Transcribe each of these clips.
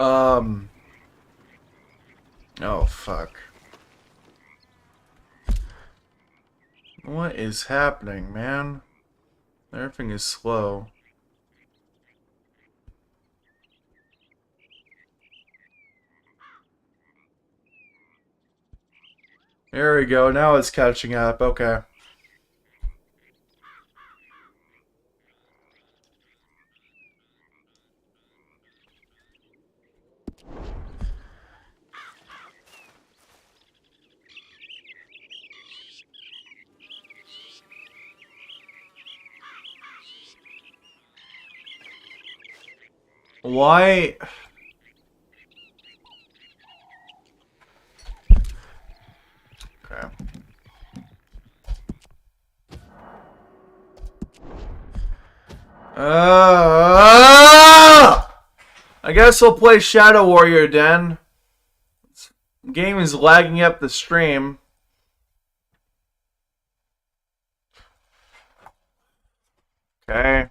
Um. Oh, fuck. What is happening, man? Everything is slow. There we go. Now it's catching up. Okay. Why? Okay. I guess we'll play Shadow Warrior then. Game is lagging up the stream. Okay.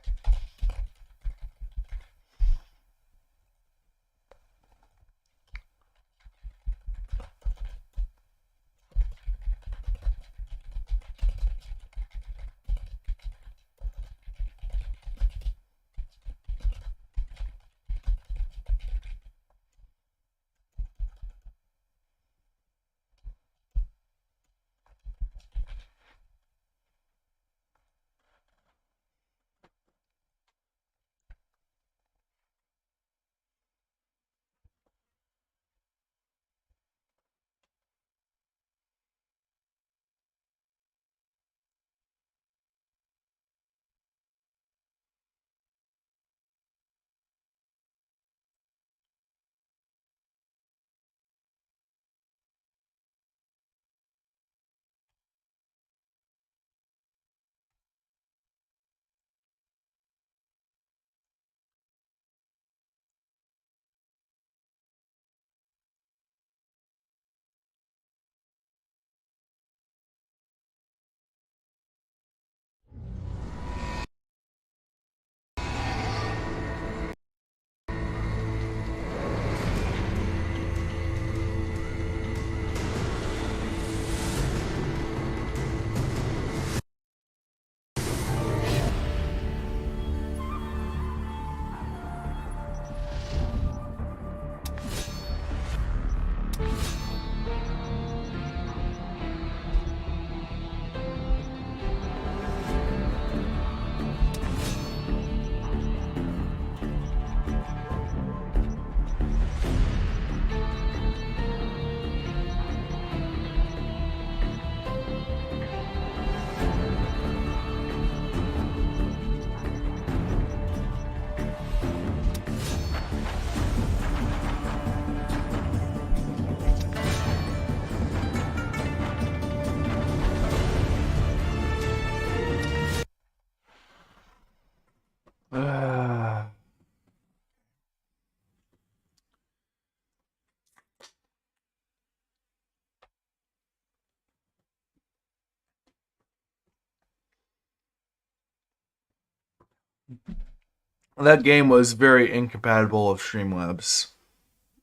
That game was very incompatible with Streamlabs,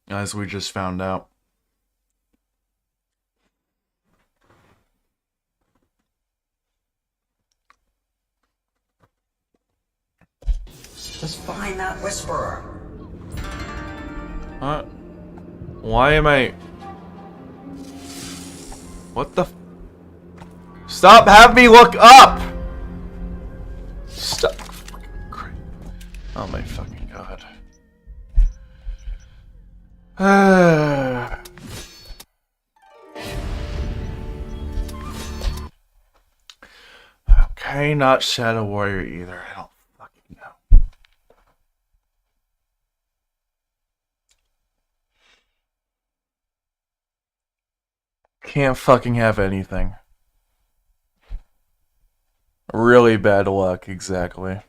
as we just found out. Let's find that whisperer. Huh? Why am I... What the... Stop! Have me look up! Stop. Oh my fucking god. Okay, not Shadow Warrior either. I don't fucking know. Can't fucking have anything. Really bad luck, exactly.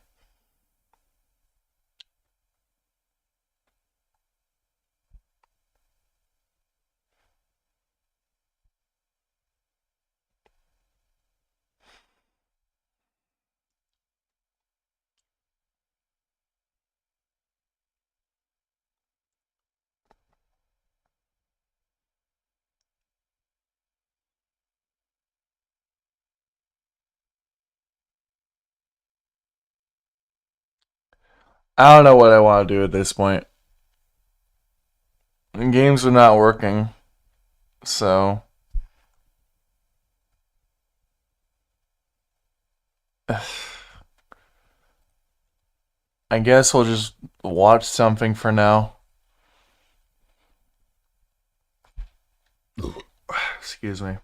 I don't know what I want to do at this point. The games are not working. So. I guess we'll just watch something for now. Excuse me.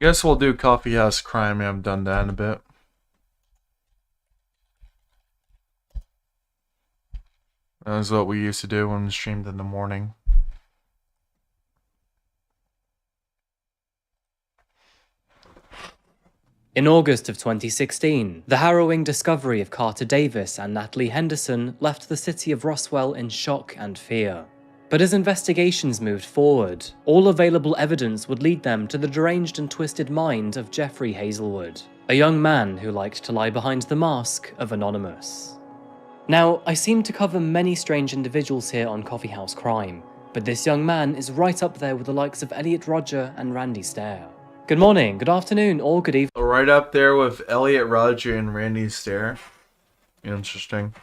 Guess we'll do Coffee House Crime. I haven't done that in a bit. That was what we used to do when we streamed in the morning. In August of 2016, the harrowing discovery of Carter Davis and Natalie Henderson left the city of Roswell in shock and fear. But as investigations moved forward, all available evidence would lead them to the deranged and twisted mind of Jeffrey Hazelwood, a young man who liked to lie behind the mask of Anonymous. Now, I seem to cover many strange individuals here on Coffee House Crime, but this young man is right up there with the likes of Elliot Rodger and Randy Stair. Good morning, good afternoon, or good evening. Right up there with Elliot Rodger and Randy Stair. Interesting.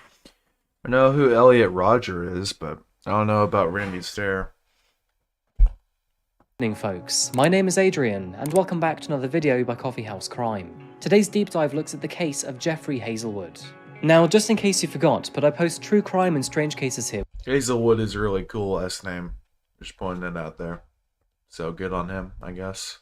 I know who Elliot Rodger is, but I don't know about Randy Stair. Good evening, folks. My name is Adrian, and welcome back to another video by Coffee House Crime. Today's deep dive looks at the case of Jeffrey Hazelwood. Now, just in case you forgot, but I post true crime and strange cases here. Hazelwood is a really cool last name. Just pointing it out there. So good on him, I guess.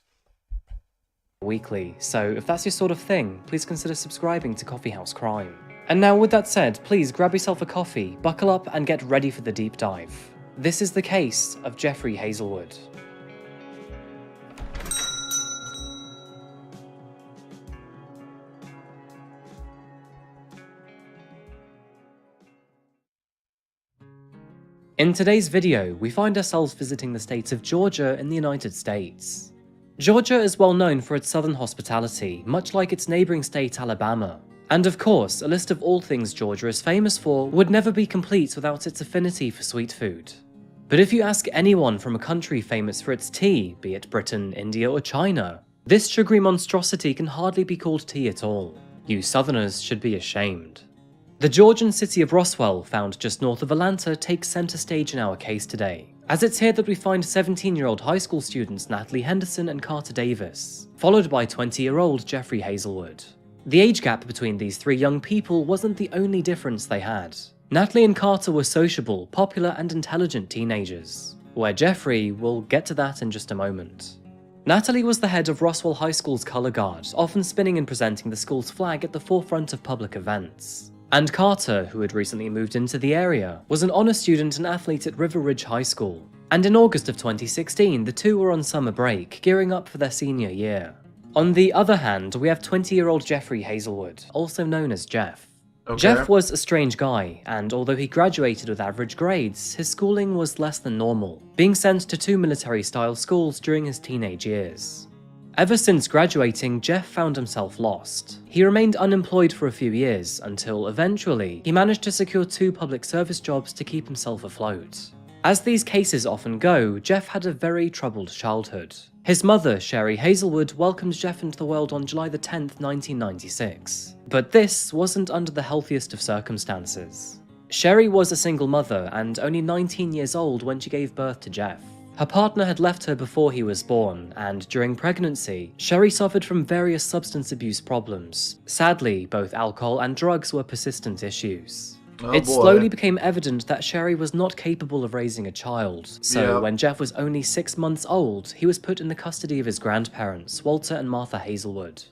Weekly, so if that's your sort of thing, please consider subscribing to Coffee House Crime. And now with that said, please grab yourself a coffee, buckle up and get ready for the deep dive. This is the case of Jeffrey Hazelwood. In today's video, we find ourselves visiting the state of Georgia in the United States. Georgia is well known for its southern hospitality, much like its neighbouring state Alabama. And of course, a list of all things Georgia is famous for would never be complete without its affinity for sweet food. But if you ask anyone from a country famous for its tea, be it Britain, India or China, this sugary monstrosity can hardly be called tea at all. You southerners should be ashamed. The Georgian city of Roswell, found just north of Atlanta, takes centre stage in our case today, as it's here that we find 17-year-old high school students Natalie Henderson and Carter Davis, followed by 20-year-old Jeffrey Hazelwood. The age gap between these three young people wasn't the only difference they had. Natalie and Carter were sociable, popular and intelligent teenagers, where Jeffrey, we'll get to that in just a moment. Natalie was the head of Roswell High School's colour guard, often spinning and presenting the school's flag at the forefront of public events. And Carter, who had recently moved into the area, was an honour student and athlete at River Ridge High School. And in August of 2016, the two were on summer break, gearing up for their senior year. On the other hand, we have 20-year-old Jeffrey Hazelwood, also known as Jeff. Okay. Jeff was a strange guy, and although he graduated with average grades, his schooling was less than normal, being sent to 2 military-style schools during his teenage years. Ever since graduating, Jeff found himself lost. He remained unemployed for a few years, until eventually, he managed to secure 2 public service jobs to keep himself afloat. As these cases often go, Jeff had a very troubled childhood. His mother, Sherry Hazelwood, welcomed Jeff into the world on July 10th, 1996. But this wasn't under the healthiest of circumstances. Sherry was a single mother and only 19 years old when she gave birth to Jeff. Her partner had left her before he was born, and during pregnancy, Sherry suffered from various substance abuse problems. Sadly, both alcohol and drugs were persistent issues. Oh It boy. slowly became evident that Sherry was not capable of raising a child, so Yeah. when Jeff was only 6 months old, he was put in the custody of his grandparents, Walter and Martha Hazelwood.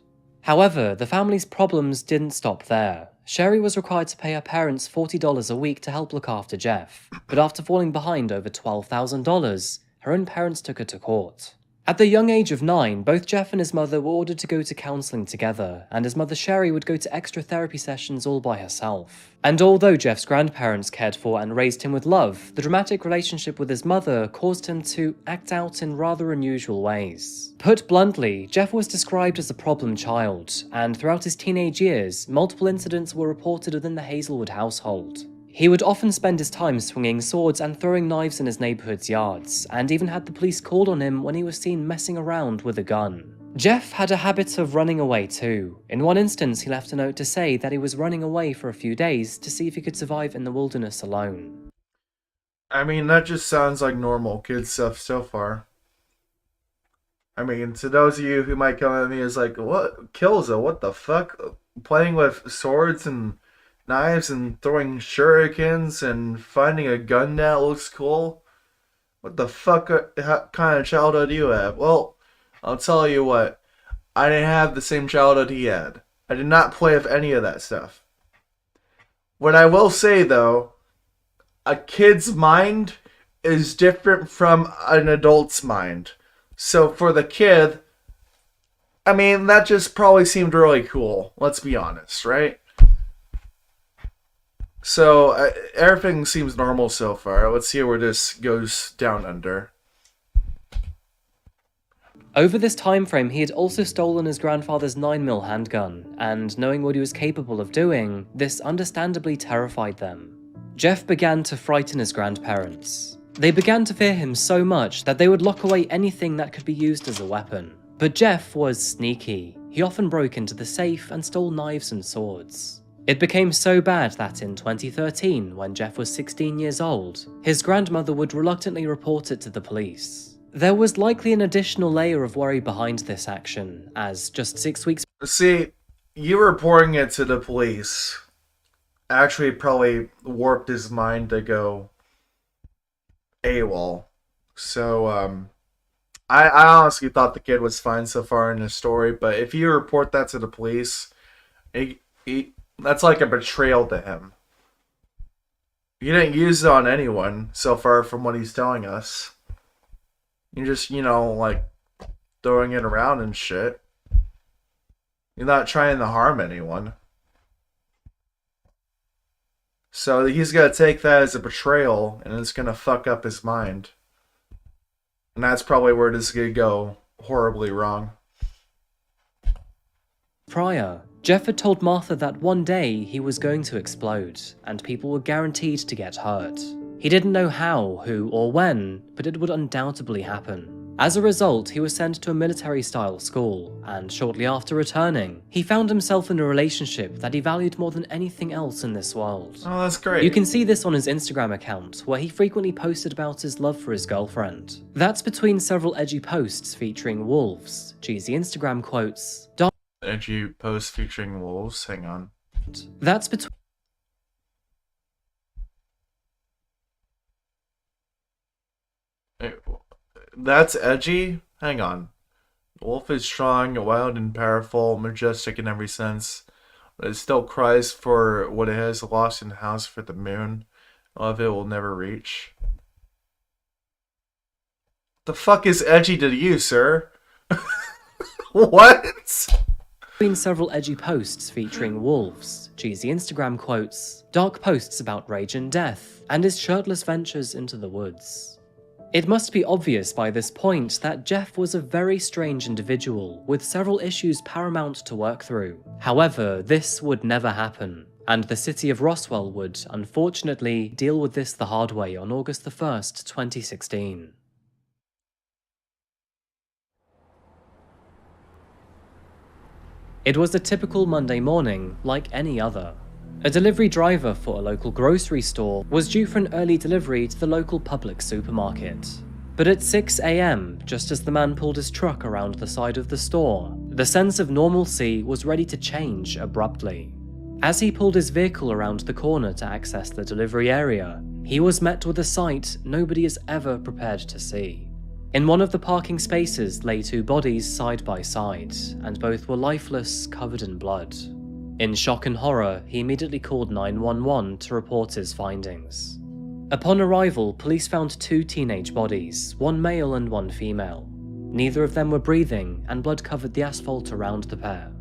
However, the family's problems didn't stop there. Sherry was required to pay her parents $40 a week to help look after Jeff, but after falling behind over $12,000, her own parents took her to court. At the young age of 9, both Jeff and his mother were ordered to go to counselling together, and his mother Sherry would go to extra therapy sessions all by herself. And although Jeff's grandparents cared for and raised him with love, the dramatic relationship with his mother caused him to act out in rather unusual ways. Put bluntly, Jeff was described as a problem child, and throughout his teenage years, multiple incidents were reported within the Hazelwood household. He would often spend his time swinging swords and throwing knives in his neighborhood's yards, and even had the police called on him when he was seen messing around with a gun. Jeff had a habit of running away too. In one instance, he left a note to say that he was running away for a few days to see if he could survive in the wilderness alone. I mean, that just sounds like normal kid stuff so far. I mean, to those of you who might come at me as like, what? Killza, what the fuck? Playing with swords and knives and throwing shurikens and finding a gun that looks cool? What the fuck kind of childhood do you have? Well, I'll tell you what. I didn't have the same childhood he had. I did not play with any of that stuff. What I will say, though, a kid's mind is different from an adult's mind. So for the kid, I mean, that just probably seemed really cool. Let's be honest, right? So everything seems normal so far. Let's see where this goes down under. Over this time frame, he had also stolen his grandfather's 9mm handgun, and knowing what he was capable of doing, this understandably terrified them. Jeff began to frighten his grandparents. They began to fear him so much that they would lock away anything that could be used as a weapon. But Jeff was sneaky. He often broke into the safe and stole knives and swords. It became so bad that in 2013, when Jeff was 16 years old, his grandmother would reluctantly report it to the police. There was likely an additional layer of worry behind this action, as just 6 weeks. See, you reporting it to the police actually probably warped his mind to go AWOL. So, I honestly thought the kid was fine so far in his story, but if you report that to the police, that's like a betrayal to him. You didn't use it on anyone so far from what he's telling us. You're just, like, throwing it around and shit. You're not trying to harm anyone. So he's gonna take that as a betrayal, and it's gonna fuck up his mind. And that's probably where this is gonna go horribly wrong. Prior, Jeff had told Martha that one day he was going to explode, and people were guaranteed to get hurt. He didn't know how, who, or when, but it would undoubtedly happen. As a result, he was sent to a military-style school, and shortly after returning, he found himself in a relationship that he valued more than anything else in this world. Oh, that's great. You can see this on his Instagram account, where he frequently posted about his love for his girlfriend. That's between several edgy posts featuring wolves, cheesy Instagram quotes, Edgy post featuring wolves. Hang on. That's between. That's edgy? Hang on. The wolf is strong, wild and powerful, majestic in every sense. But it still cries for what it has lost in the house for the moon. Love it will never reach. The fuck is edgy to you, sir? What? Between several edgy posts featuring wolves, cheesy Instagram quotes, dark posts about rage and death, and his shirtless ventures into the woods. It must be obvious by this point that Jeff was a very strange individual with several issues paramount to work through. However, this would never happen, and the city of Roswell would, unfortunately, deal with this the hard way on August 1st, 2016. It was a typical Monday morning, like any other. A delivery driver for a local grocery store was due for an early delivery to the local public supermarket. But at 6 AM, just as the man pulled his truck around the side of the store, the sense of normalcy was ready to change abruptly. As he pulled his vehicle around the corner to access the delivery area, he was met with a sight nobody is ever prepared to see. In one of the parking spaces lay two bodies side by side, and both were lifeless, covered in blood. In shock and horror, he immediately called 911 to report his findings. Upon arrival, police found two teenage bodies, one male and one female. Neither of them were breathing, and blood covered the asphalt around the pair.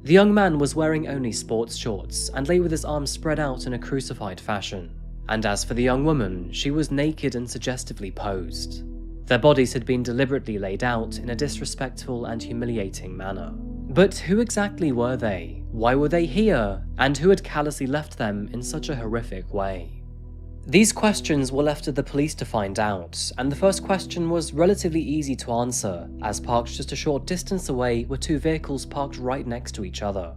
The young man was wearing only sports shorts and lay with his arms spread out in a crucified fashion. And as for the young woman, she was naked and suggestively posed. Their bodies had been deliberately laid out in a disrespectful and humiliating manner. But who exactly were they? Why were they here? And who had callously left them in such a horrific way? These questions were left to the police to find out, and the first question was relatively easy to answer, as parked just a short distance away were two vehicles parked right next to each other.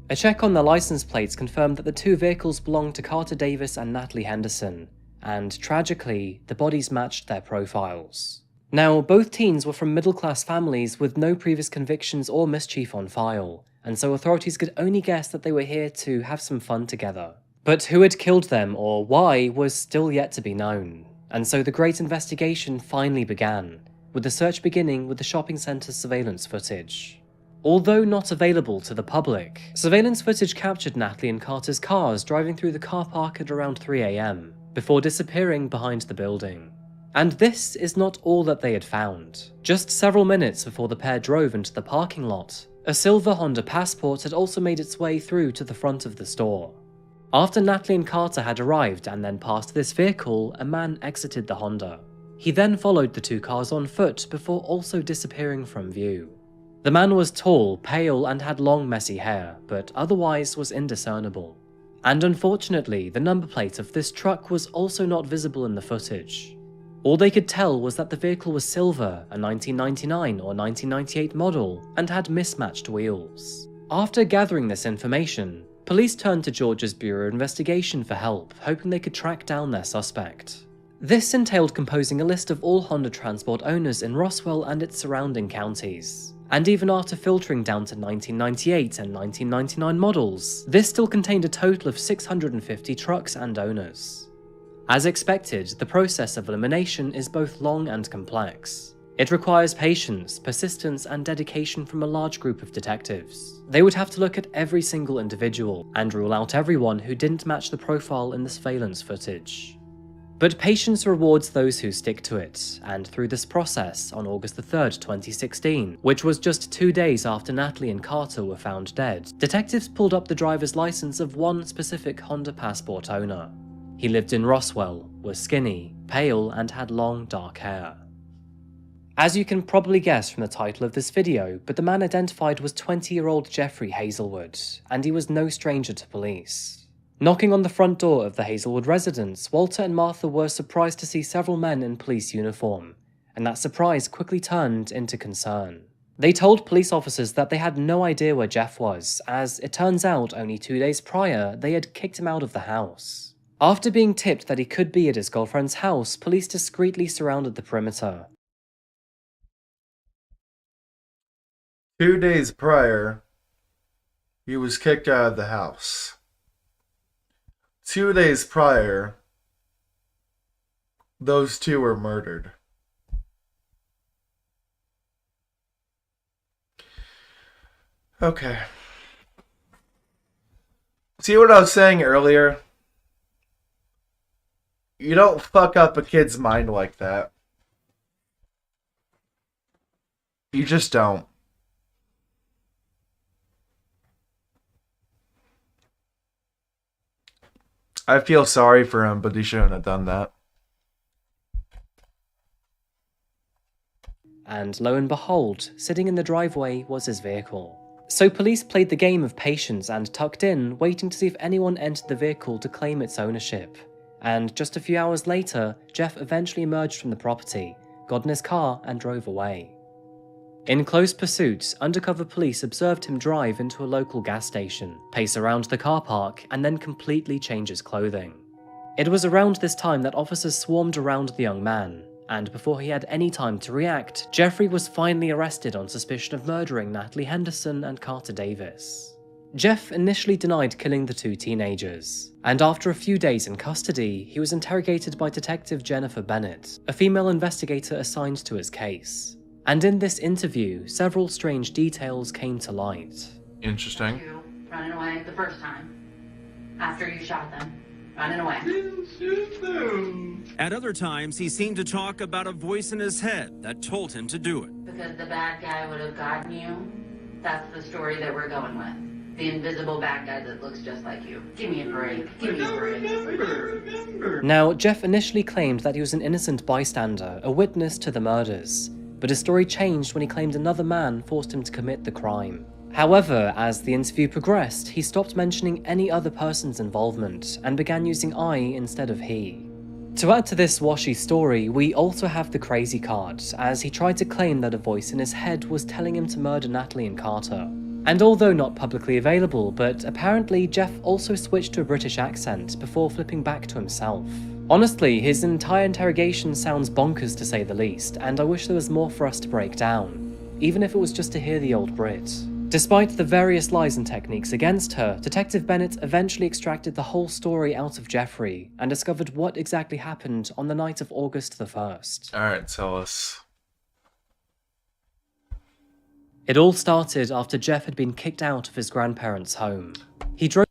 A check on the license plates confirmed that the two vehicles belonged to Carter Davis and Natalie Henderson, and tragically, the bodies matched their profiles. Now, both teens were from middle-class families with no previous convictions or mischief on file, and so authorities could only guess that they were here to have some fun together. But who had killed them or why was still yet to be known, and so the great investigation finally began, with the search beginning with the shopping centre's surveillance footage. Although not available to the public, surveillance footage captured Natalie and Carter's cars driving through the car park at around 3 AM, before disappearing behind the building. And this is not all that they had found. Just several minutes before the pair drove into the parking lot, a silver Honda Passport had also made its way through to the front of the store. After Natalie and Carter had arrived and then passed this vehicle, a man exited the Honda. He then followed the two cars on foot before also disappearing from view. The man was tall, pale, and had long messy hair, but otherwise was indiscernible. And unfortunately, the number plate of this truck was also not visible in the footage. All they could tell was that the vehicle was silver, a 1999 or 1998 model, and had mismatched wheels. After gathering this information, police turned to Georgia's Bureau of Investigation for help, hoping they could track down their suspect. This entailed composing a list of all Honda Transport owners in Roswell and its surrounding counties. And even after filtering down to 1998 and 1999 models, this still contained a total of 650 trucks and owners. As expected, the process of elimination is both long and complex. It requires patience, persistence, and dedication from a large group of detectives. They would have to look at every single individual and rule out everyone who didn't match the profile in the surveillance footage. But patience rewards those who stick to it, and through this process, on August 3rd, 2016, which was just 2 days after Natalie and Carter were found dead, detectives pulled up the driver's license of one specific Honda Passport owner. He lived in Roswell, was skinny, pale, and had long dark hair. As you can probably guess from the title of this video, but the man identified was 20-year-old Jeffrey Hazelwood, and he was no stranger to police. Knocking on the front door of the Hazelwood residence, Walter and Martha were surprised to see several men in police uniform, and that surprise quickly turned into concern. They told police officers that they had no idea where Jeff was, as it turns out only 2 days prior they had kicked him out of the house. After being tipped that he could be at his girlfriend's house, police discreetly surrounded the perimeter. 2 days prior, he was kicked out of the house. 2 days prior, those two were murdered. Okay. See what I was saying earlier? You don't fuck up a kid's mind like that. You just don't. I feel sorry for him, but he shouldn't have done that. And lo and behold, sitting in the driveway was his vehicle. So police played the game of patience and tucked in, waiting to see if anyone entered the vehicle to claim its ownership. And just a few hours later, Jeff eventually emerged from the property, got in his car, and drove away. In close pursuit, undercover police observed him drive into a local gas station, pace around the car park, and then completely change his clothing. It was around this time that officers swarmed around the young man, and before he had any time to react, Jeffrey was finally arrested on suspicion of murdering Natalie Henderson and Carter Davis. Jeff initially denied killing the two teenagers, and after a few days in custody, he was interrogated by Detective Jennifer Bennett, a female investigator assigned to his case. And in this interview, several strange details came to light. Interesting. You running away the first time, after you shot them, running away. At other times, he seemed to talk about a voice in his head that told him to do it. Because the bad guy would have gotten you. That's the story that we're going with. The invisible bad guy that looks just like you. Give me a break. Give me a break. Now, Jeff initially claimed that he was an innocent bystander, a witness to the murders, but his story changed when he claimed another man forced him to commit the crime. However, as the interview progressed, he stopped mentioning any other person's involvement and began using I instead of he. To add to this washy story, we also have the crazy card, as he tried to claim that a voice in his head was telling him to murder Natalie and Carter. And although not publicly available, but apparently Jeff also switched to a British accent before flipping back to himself. Honestly, his entire interrogation sounds bonkers to say the least, and I wish there was more for us to break down, even if it was just to hear the old Brit. Despite the various lies and techniques against her, Detective Bennett eventually extracted the whole story out of Jeffrey and discovered what exactly happened on the night of August the 1st. Alright, tell us. It all started after Jeff had been kicked out of his grandparents' home. He drove.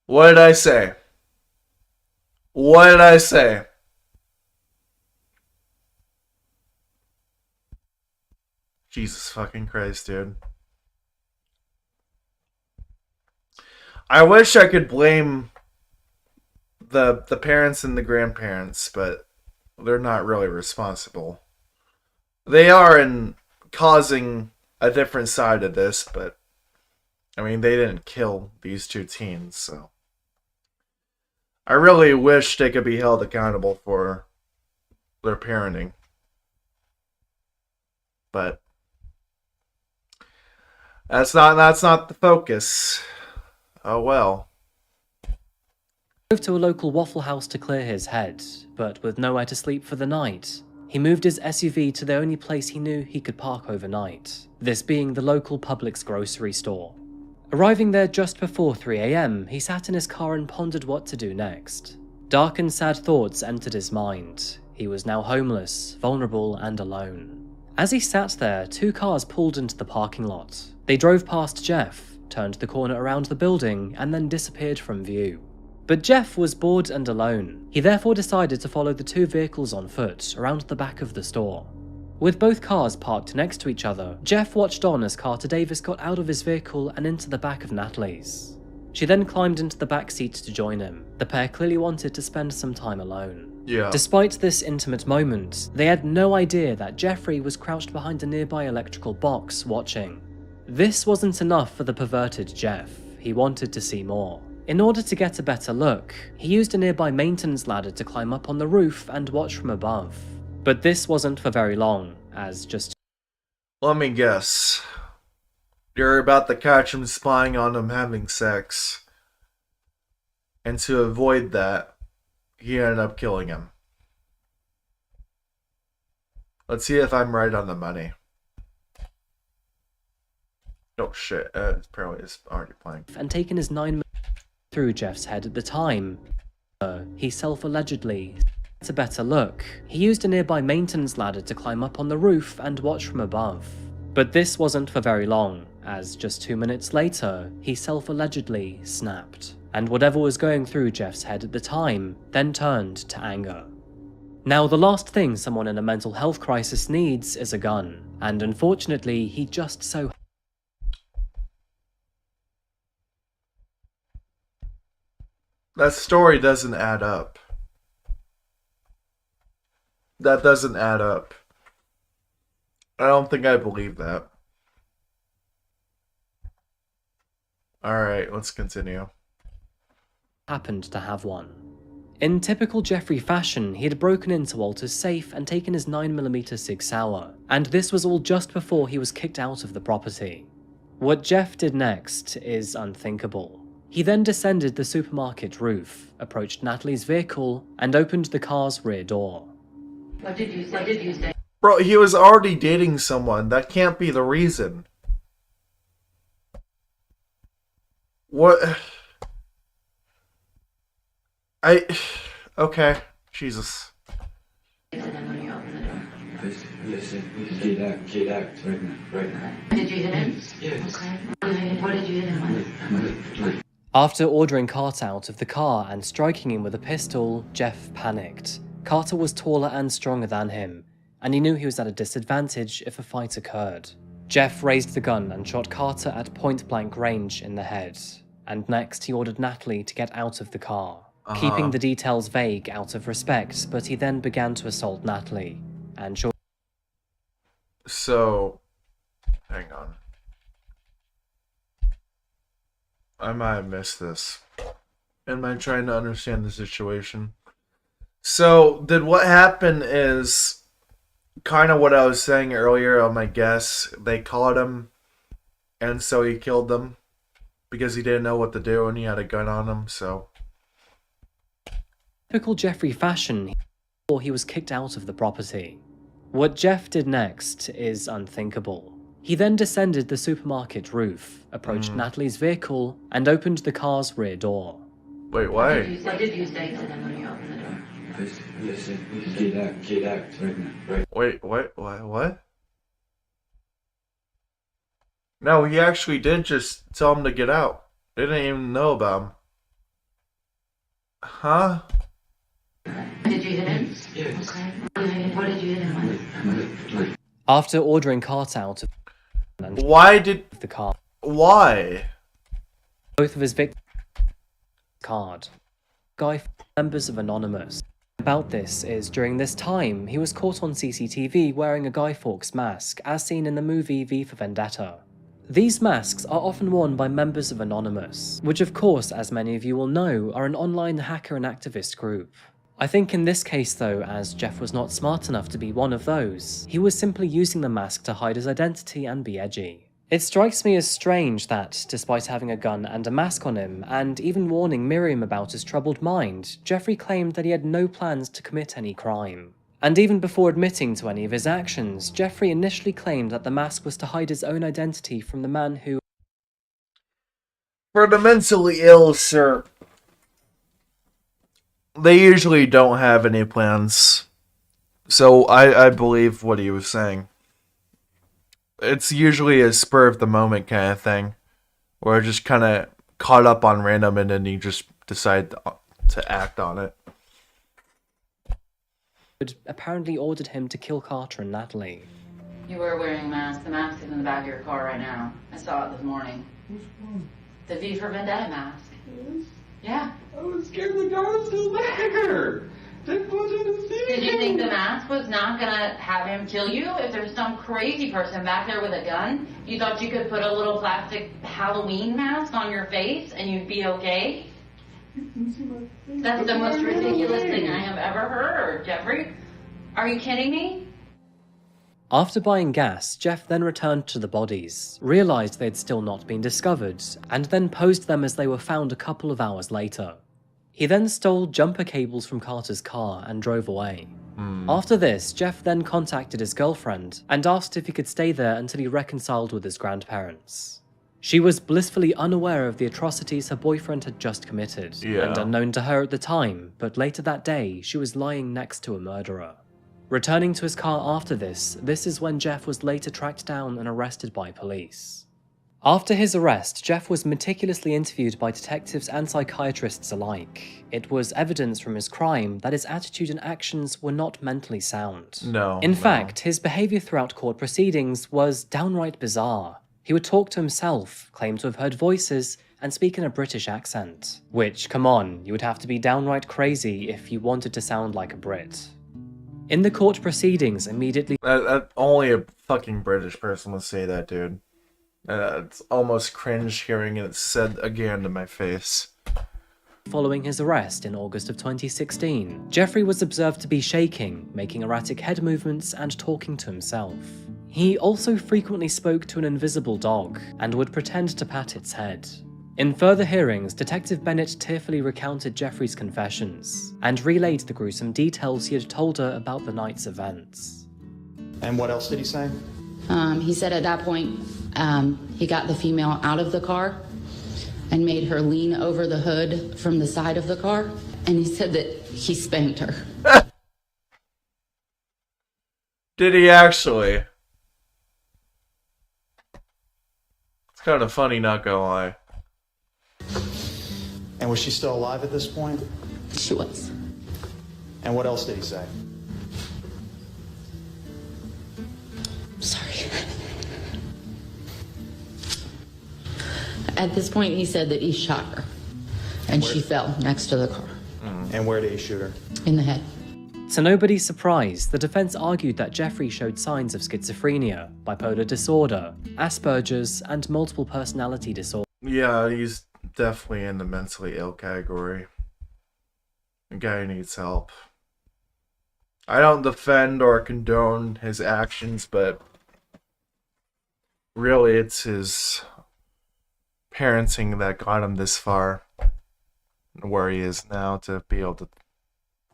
What did I say? What did I say? Jesus fucking Christ, dude. I wish I could blame the parents and the grandparents, but they're not really responsible. They are in causing a different side of this, but I mean, they didn't kill these two teens, so I really wish they could be held accountable for their parenting. But that's not the focus. Oh well. Drove to a local Waffle House to clear his head, but with nowhere to sleep for the night, he moved his SUV to the only place he knew he could park overnight, this being the local Publix grocery store. Arriving there just before 3 AM, he sat in his car and pondered what to do next. Dark and sad thoughts entered his mind. He was now homeless, vulnerable, and alone. As he sat there, two cars pulled into the parking lot. They drove past Jeff, turned the corner around the building, and then disappeared from view. But Jeff was bored and alone. He therefore decided to follow the two vehicles on foot around the back of the store. With both cars parked next to each other, Jeff watched on as Carter Davis got out of his vehicle and into the back of Natalie's. She then climbed into the back seat to join him. The pair clearly wanted to spend some time alone. Yeah. Despite this intimate moment, they had no idea that Jeffrey was crouched behind a nearby electrical box watching. This wasn't enough for the perverted Jeff. He wanted to see more. In order to get a better look, he used a nearby maintenance ladder to climb up on the roof and watch from above. But this wasn't for very long, as just... Let me guess. You're about to catch him spying on him having sex. And to avoid that, he ended up killing him. Let's see if I'm right on the money. Oh shit, apparently it's already playing. And taken his 9mm through Jeff's head at the time. He self-allegedly... To better look, he used a nearby maintenance ladder to climb up on the roof and watch from above. But this wasn't for very long, as just 2 minutes later, he self-allegedly snapped. And whatever was going through Jeff's head at the time then turned to anger. Now, the last thing someone in a mental health crisis needs is a gun, and unfortunately, he just so... That story doesn't add up. That doesn't add up. I don't think I believe that. Alright, let's continue. Happened to have one. In typical Jeffrey fashion, he had broken into Walter's safe and taken his 9mm Sig Sauer, and this was all just before he was kicked out of the property. What Jeff did next is unthinkable. He then descended the supermarket roof, approached Natalie's vehicle, and opened the car's rear door. What did you say? Bro, he was already dating someone. That can't be the reason. What? Okay. Jesus. When you open the door. Listen, get out, right now. Did you hit him? Yes. Okay. What did you hit him with? After ordering Carter out of the car and striking him with a pistol, Jeff panicked. Carter was taller and stronger than him, and he knew he was at a disadvantage if a fight occurred. Jeff raised the gun and shot Carter at point-blank range in the head, and next he ordered Natalie to get out of the car. Keeping the details vague out of respect, but he then began to assault Natalie, and So, hang on. I might have missed this. Am I trying to understand the situation? So, did what happened is kind of what I was saying earlier on my guess. They caught him, and so he killed them because he didn't know what to do and he had a gun on him, so. typical Jeffrey fashion, he was kicked out of the property. What Jeff did next is unthinkable. He then descended the supermarket roof, approached Natalie's vehicle, and opened the car's rear door. Wait, why? What did you say to them when you opened the door? Listen, get out, right now, right. Wait, what? No, he actually did just tell him to get out. They didn't even know about him. Huh? Did you hit him? Yes. Okay. What did you hit him with? After ordering Carter out of Why did... the car, Why? both of his victims card. Guy members of Anonymous. About this is during this time he was caught on CCTV wearing a Guy Fawkes mask as seen in the movie V for Vendetta. These masks are often worn by members of Anonymous, which of course, as many of you will know, are an online hacker and activist group. I think in this case though, as Jeff was not smart enough to be one of those, he was simply using the mask to hide his identity and be edgy. It strikes me as strange that, despite having a gun and a mask on him, and even warning Miriam about his troubled mind, Jeffrey claimed that he had no plans to commit any crime. And even before admitting to any of his actions, Jeffrey initially claimed that the mask was to hide his own identity from the man who... For the mentally ill, sir, they usually don't have any plans. So I believe what he was saying. It's usually a spur of the moment kind of thing, where just kind of caught up on random and then you just decide to act on it. apparently ordered him to kill Carter and Natalie. You were wearing a mask. The mask is in the back of your car right now. I saw it this morning. Which one? The V for Vendetta mask. Yes. Yeah. I was scared the guy was still there. Didn't want you to see Did you him. think the mask was not gonna have him kill you? If there's some crazy person back there with a gun, you thought you could put a little plastic Halloween mask on your face and you'd be okay? You can see my face. That's the most Why are you ridiculous away? thing I have ever heard, Jeffrey. Are you kidding me? After buying gas, Jeff then returned to the bodies, realised they'd still not been discovered, and then posed them as they were found a couple of hours later. He then stole jumper cables from Carter's car and drove away. After this, Jeff then contacted his girlfriend and asked if he could stay there until he reconciled with his grandparents. She was blissfully unaware of the atrocities her boyfriend had just committed, and unknown to her at the time, but later that day, she was lying next to a murderer. Returning to his car after this is when Jeff was later tracked down and arrested by police. After his arrest, Jeff was meticulously interviewed by detectives and psychiatrists alike. It was evidence from his crime that his attitude and actions were not mentally sound. In fact, his behavior throughout court proceedings was downright bizarre. He would talk to himself, claim to have heard voices, and speak in a British accent. Which, come on, you would have to be downright crazy if you wanted to sound like a Brit. In the court proceedings immediately Only a fucking British person would say that, dude. It's almost cringe hearing it said again to my face. following his arrest in August of 2016, Jeffrey was observed to be shaking, making erratic head movements and talking to himself. He also frequently spoke to an invisible dog and would pretend to pat its head. In further hearings, Detective Bennett tearfully recounted Jeffrey's confessions and relayed the gruesome details he had told her about the night's events. And what else did he say? He said at that point, he got the female out of the car, and made her lean over the hood from the side of the car. And he said that he spanked her. Did he actually? It's kind of funny, not gonna lie. And was she still alive at this point? She was. And what else did he say? Sorry. At this point, he said that he shot her. And she fell next to the car. And where did he shoot her? In the head. To nobody's surprise, the defense argued that Jeffrey showed signs of schizophrenia, bipolar disorder, Asperger's, and multiple personality disorder. Yeah, he's definitely in the mentally ill category. The guy needs help. I don't defend or condone his actions, but really it's his parenting that got him this far, where he is now, to be able to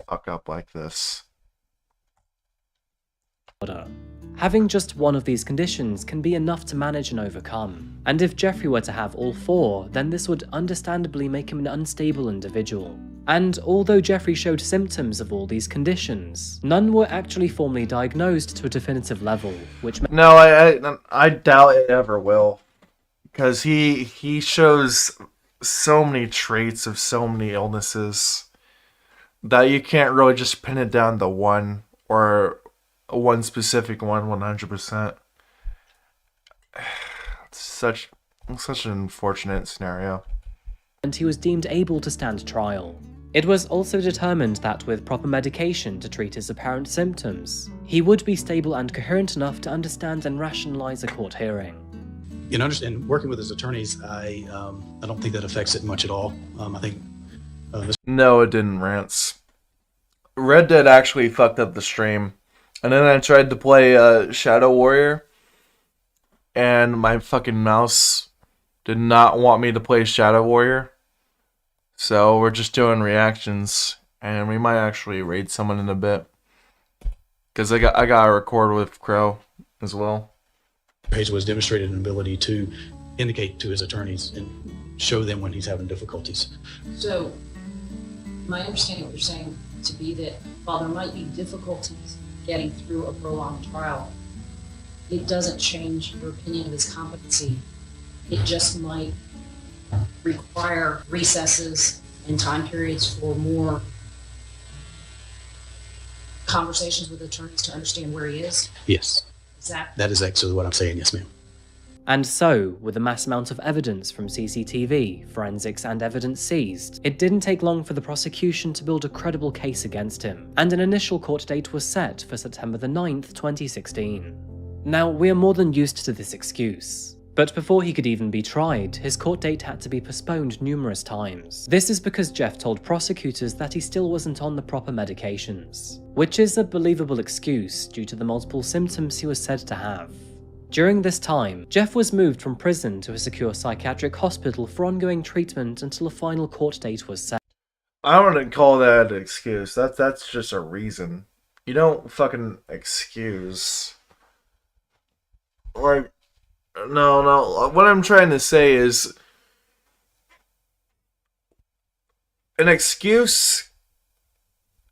fuck up like this. Having just one of these conditions can be enough to manage and overcome. And if Jeffrey were to have all four, then this would understandably make him an unstable individual. And although Jeffrey showed symptoms of all these conditions, none were actually formally diagnosed to a definitive level, which No, I doubt it ever will. Because he shows so many traits of so many illnesses that you can't really just pin it down to one, or one specific one 100%. It's such an unfortunate scenario. and he was deemed able to stand trial. It was also determined that with proper medication to treat his apparent symptoms, he would be stable and coherent enough to understand and rationalize a court hearing. In working with his attorneys, I don't think that affects it much at all. I think No, it didn't, Rance. Red Dead actually fucked up the stream. And then I tried to play Shadow Warrior, and my fucking mouse did not want me to play Shadow Warrior. So we're just doing reactions, and we might actually raid someone in a bit. Because I got to record with Crow as well. Hayes was demonstrated an ability to indicate to his attorneys and show them when he's having difficulties. So, my understanding of what you're saying to be that while there might be difficulties getting through a prolonged trial, it doesn't change your opinion of his competency. It just might require recesses and time periods for more conversations with attorneys to understand where he is. Yes, Exactly. that is actually what I'm saying. Yes, ma'am. And so, with a mass amount of evidence from CCTV, forensics, and evidence seized, it didn't take long for the prosecution to build a credible case against him, and an initial court date was set for September the 9th, 2016. Now, we are more than used to this excuse. But before he could even be tried, his court date had to be postponed numerous times. This is because Jeff told prosecutors that he still wasn't on the proper medications, which is a believable excuse due to the multiple symptoms he was said to have. During this time, Jeff was moved from prison to a secure psychiatric hospital for ongoing treatment until a final court date was set. I wouldn't call that an excuse. That's just a reason. You don't fucking excuse. Like, no. What I'm trying to say is, an excuse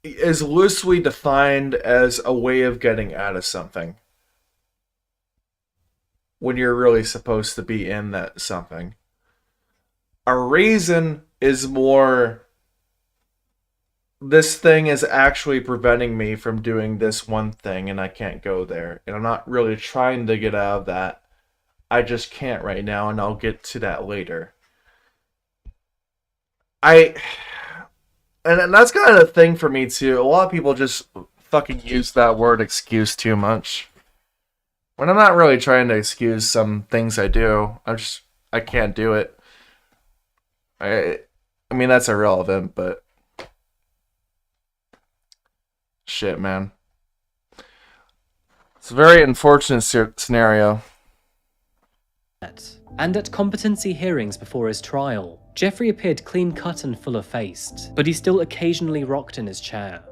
is loosely defined as a way of getting out of something, when you're really supposed to be in that something. A reason is more, this thing is actually preventing me from doing this one thing and I can't go there. And I'm not really trying to get out of that. I just can't right now, and I'll get to that later. And that's kind of a thing for me too. A lot of people just fucking use that word excuse too much. When I'm not really trying to excuse some things I do, I can't do it. I mean, that's irrelevant, but shit, man. It's a very unfortunate scenario. And at competency hearings before his trial, Jeffrey appeared clean-cut and full-faced, but he still occasionally rocked in his chair.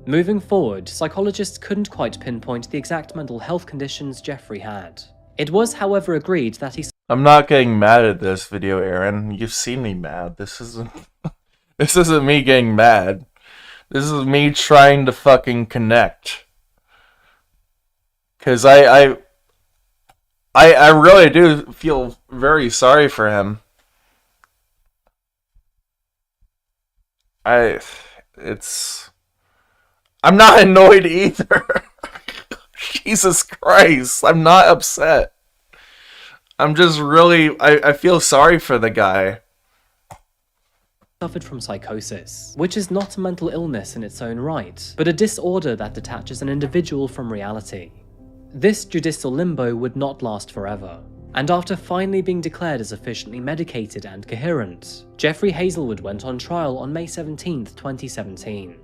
Moving forward, psychologists couldn't quite pinpoint the exact mental health conditions Jeffrey had. It was, however, agreed that he I'm not getting mad at this video, Aaron. You've seen me mad. This isn't this isn't me getting mad. This is me trying to fucking connect. Cause I really do feel very sorry for him. I'm not annoyed either. Jesus Christ, I'm not upset. I'm just really, I feel sorry for the guy. Suffered from psychosis, which is not a mental illness in its own right, but a disorder that detaches an individual from reality. This judicial limbo would not last forever, and after finally being declared as sufficiently medicated and coherent, Jeffrey Hazelwood went on trial on May 17, 2017.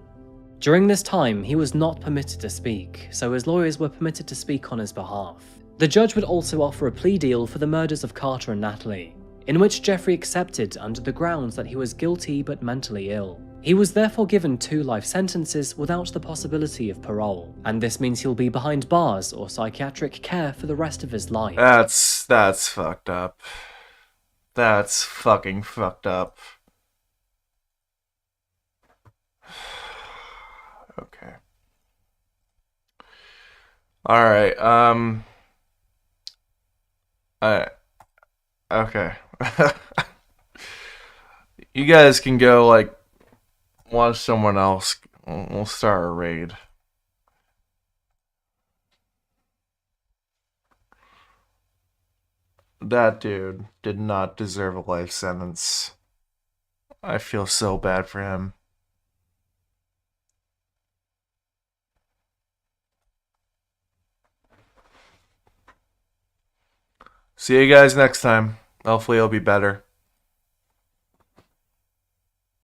During this time, he was not permitted to speak, so his lawyers were permitted to speak on his behalf. The judge would also offer a plea deal for the murders of Carter and Natalie, in which Jeffrey accepted under the grounds that he was guilty but mentally ill. He was therefore given 2 life sentences without the possibility of parole, and this means he'll be behind bars or psychiatric care for the rest of his life. That's fucked up. That's fucking fucked up. Okay. Alright, okay. You guys can go, like, watch someone else. We'll start a raid. That dude did not deserve a life sentence. I feel so bad for him. See you guys next time. Hopefully it'll be better.